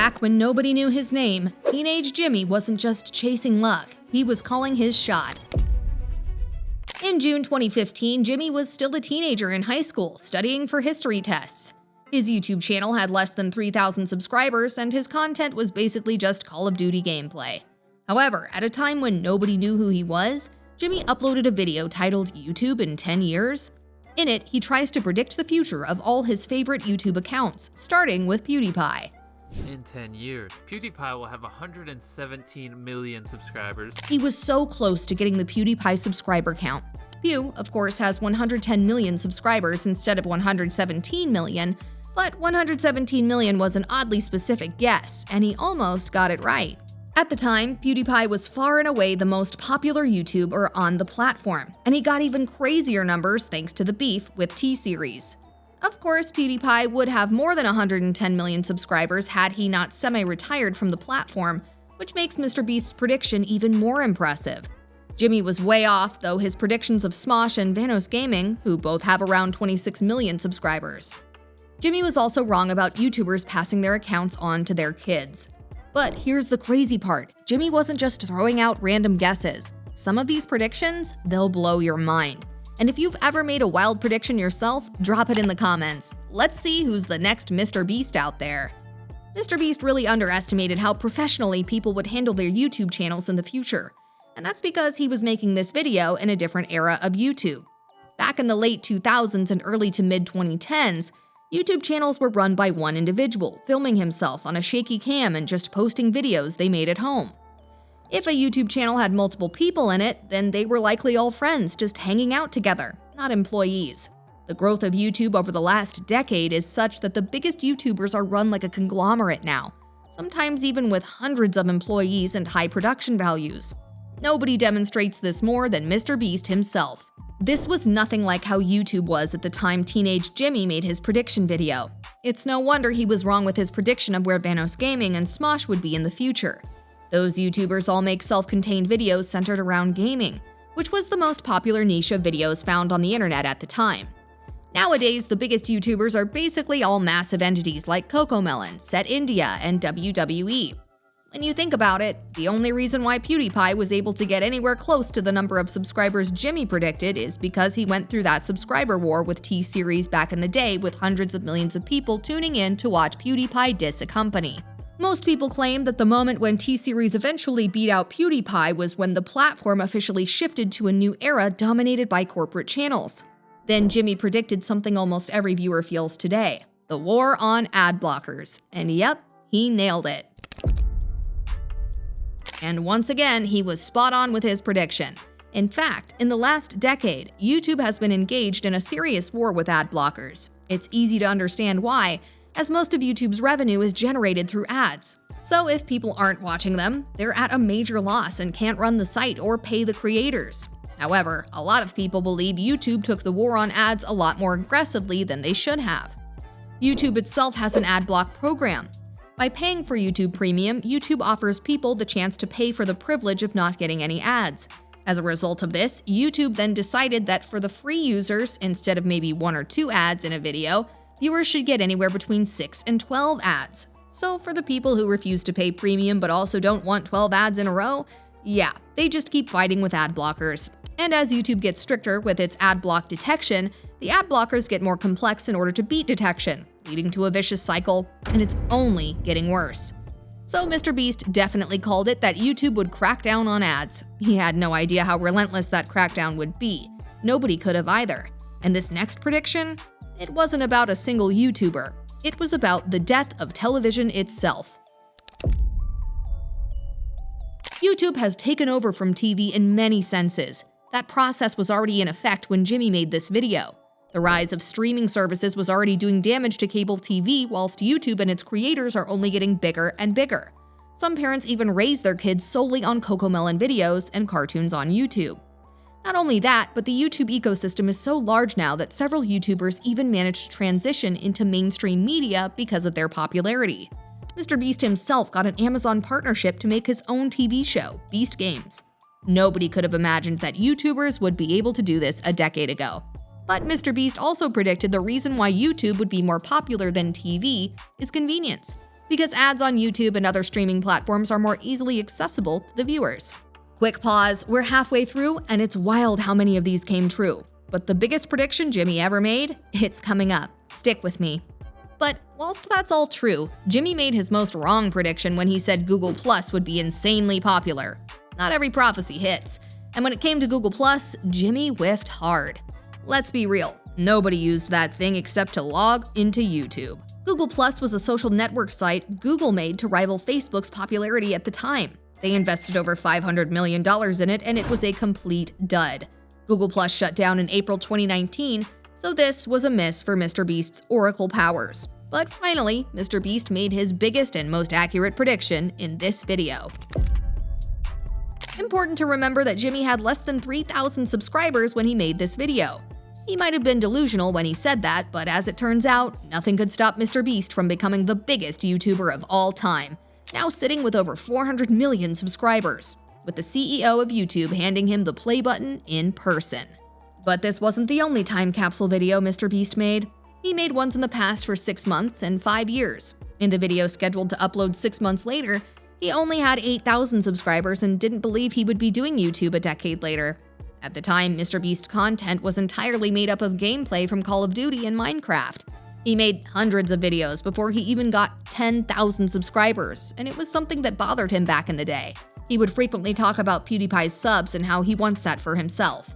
Back when nobody knew his name, teenage Jimmy wasn't just chasing luck, he was calling his shot. In June 2015, Jimmy was still a teenager in high school, studying for history tests. His YouTube channel had less than 3,000 subscribers, and his content was basically just Call of Duty gameplay. However, at a time when nobody knew who he was, Jimmy uploaded a video titled YouTube in 10 Years. In it, he tries to predict the future of all his favorite YouTube accounts, starting with PewDiePie. In 10 years, PewDiePie will have 117 million subscribers. He was so close to getting the PewDiePie subscriber count. Pew, of course, has 110 million subscribers instead of 117 million, but 117 million was an oddly specific guess, and he almost got it right. At the time, PewDiePie was far and away the most popular YouTuber on the platform, and he got even crazier numbers thanks to the beef with T-Series. Of course, PewDiePie would have more than 110 million subscribers had he not semi-retired from the platform, which makes MrBeast's prediction even more impressive. Jimmy was way off, though, his predictions of Smosh and Vanos Gaming, who both have around 26 million subscribers. Jimmy was also wrong about YouTubers passing their accounts on to their kids. But here's the crazy part, Jimmy wasn't just throwing out random guesses. Some of these predictions, they'll blow your mind. And if you've ever made a wild prediction yourself, drop it in the comments. Let's see who's the next MrBeast out there. MrBeast really underestimated how professionally people would handle their YouTube channels in the future. And that's because he was making this video in a different era of YouTube. Back in the late 2000s and early to mid-2010s, YouTube channels were run by one individual, filming himself on a shaky cam and just posting videos they made at home. If a YouTube channel had multiple people in it, then they were likely all friends just hanging out together, not employees. The growth of YouTube over the last decade is such that the biggest YouTubers are run like a conglomerate now, sometimes even with hundreds of employees and high production values. Nobody demonstrates this more than MrBeast himself. This was nothing like how YouTube was at the time teenage Jimmy made his prediction video. It's no wonder he was wrong with his prediction of where Vanos Gaming and Smosh would be in the future. Those YouTubers all make self-contained videos centered around gaming, which was the most popular niche of videos found on the internet at the time. Nowadays, the biggest YouTubers are basically all massive entities like CoComelon, Set India, and WWE. When you think about it, the only reason why PewDiePie was able to get anywhere close to the number of subscribers Jimmy predicted is because he went through that subscriber war with T-Series back in the day with hundreds of millions of people tuning in to watch PewDiePie diss a company. Most people claim that the moment when T-Series eventually beat out PewDiePie was when the platform officially shifted to a new era dominated by corporate channels. Then Jimmy predicted something almost every viewer feels today, the war on ad blockers. And yep, he nailed it. And once again, he was spot on with his prediction. In fact, in the last decade, YouTube has been engaged in a serious war with ad blockers. It's easy to understand why, as most of YouTube's revenue is generated through ads. So if people aren't watching them, they're at a major loss and can't run the site or pay the creators. However, a lot of people believe YouTube took the war on ads a lot more aggressively than they should have. YouTube itself has an ad block program. By paying for YouTube Premium, YouTube offers people the chance to pay for the privilege of not getting any ads. As a result of this, YouTube then decided that for the free users, instead of maybe 1 or 2 ads in a video, viewers should get anywhere between 6 and 12 ads. So for the people who refuse to pay premium but also don't want 12 ads in a row, yeah, they just keep fighting with ad blockers. And as YouTube gets stricter with its ad block detection, the ad blockers get more complex in order to beat detection, leading to a vicious cycle, and it's only getting worse. So MrBeast definitely called it that YouTube would crack down on ads. He had no idea how relentless that crackdown would be. Nobody could have either. And this next prediction? It wasn't about a single YouTuber. It was about the death of television itself. YouTube has taken over from TV in many senses. That process was already in effect when Jimmy made this video. The rise of streaming services was already doing damage to cable TV, whilst YouTube and its creators are only getting bigger and bigger. Some parents even raise their kids solely on CoComelon videos and cartoons on YouTube. Not only that, but the YouTube ecosystem is so large now that several YouTubers even managed to transition into mainstream media because of their popularity. MrBeast himself got an Amazon partnership to make his own TV show, Beast Games. Nobody could have imagined that YouTubers would be able to do this a decade ago. But MrBeast also predicted the reason why YouTube would be more popular than TV is convenience. because ads on YouTube and other streaming platforms are more easily accessible to the viewers. Quick pause, we're halfway through, and it's wild how many of these came true. But the biggest prediction Jimmy ever made? It's coming up. Stick with me. But whilst that's all true, Jimmy made his most wrong prediction when he said Google Plus would be insanely popular. Not every prophecy hits. And when it came to Google Plus, Jimmy whiffed hard. Let's be real, nobody used that thing except to log into YouTube. Google Plus was a social network site Google made to rival Facebook's popularity at the time. They invested over $500 million in it, and it was a complete dud. Google Plus shut down in April 2019, so this was a miss for MrBeast's Oracle powers. But finally, MrBeast made his biggest and most accurate prediction in this video. Important to remember that Jimmy had less than 3,000 subscribers when he made this video. He might have been delusional when he said that, but as it turns out, nothing could stop MrBeast from becoming the biggest YouTuber of all time, now sitting with over 400 million subscribers, with the CEO of YouTube handing him the play button in person. But this wasn't the only time capsule video MrBeast made. He made ones in the past for 6 months and 5 years. In the video scheduled to upload 6 months later, he only had 8,000 subscribers and didn't believe he would be doing YouTube a decade later. At the time, MrBeast's content was entirely made up of gameplay from Call of Duty and Minecraft. He made hundreds of videos before he even got 10,000 subscribers, and it was something that bothered him back in the day. He would frequently talk about PewDiePie's subs and how he wants that for himself.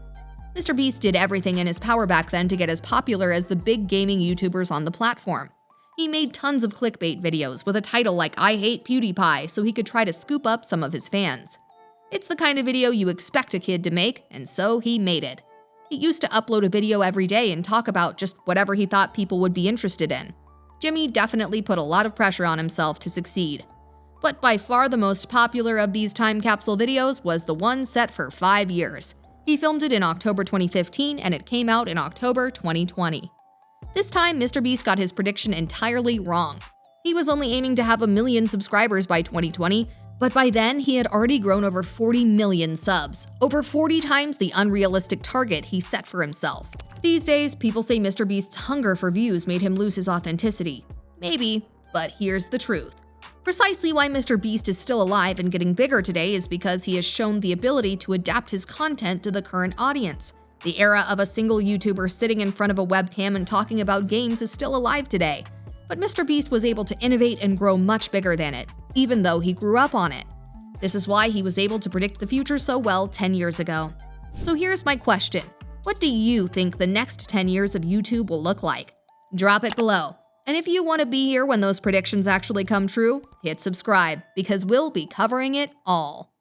MrBeast did everything in his power back then to get as popular as the big gaming YouTubers on the platform. He made tons of clickbait videos with a title like "I hate PewDiePie" so he could try to scoop up some of his fans. It's the kind of video you expect a kid to make, and so he made it. He used to upload a video every day and talk about just whatever he thought people would be interested in. Jimmy definitely put a lot of pressure on himself to succeed. But by far the most popular of these time capsule videos was the one set for 5 years. He filmed it in October 2015 and it came out in October 2020. This time, MrBeast got his prediction entirely wrong. He was only aiming to have 1 million subscribers by 2020, but by then he had already grown over 40 million subs, over 40 times the unrealistic target he set for himself. These days, people say MrBeast's hunger for views made him lose his authenticity. Maybe, but here's the truth. Precisely why MrBeast is still alive and getting bigger today is because he has shown the ability to adapt his content to the current audience. The era of a single YouTuber sitting in front of a webcam and talking about games is still alive today. But MrBeast was able to innovate and grow much bigger than it, even though he grew up on it. This is why he was able to predict the future so well 10 years ago. So here's my question. What do you think the next 10 years of YouTube will look like? Drop it below. And if you want to be here when those predictions actually come true, hit subscribe, because we'll be covering it all.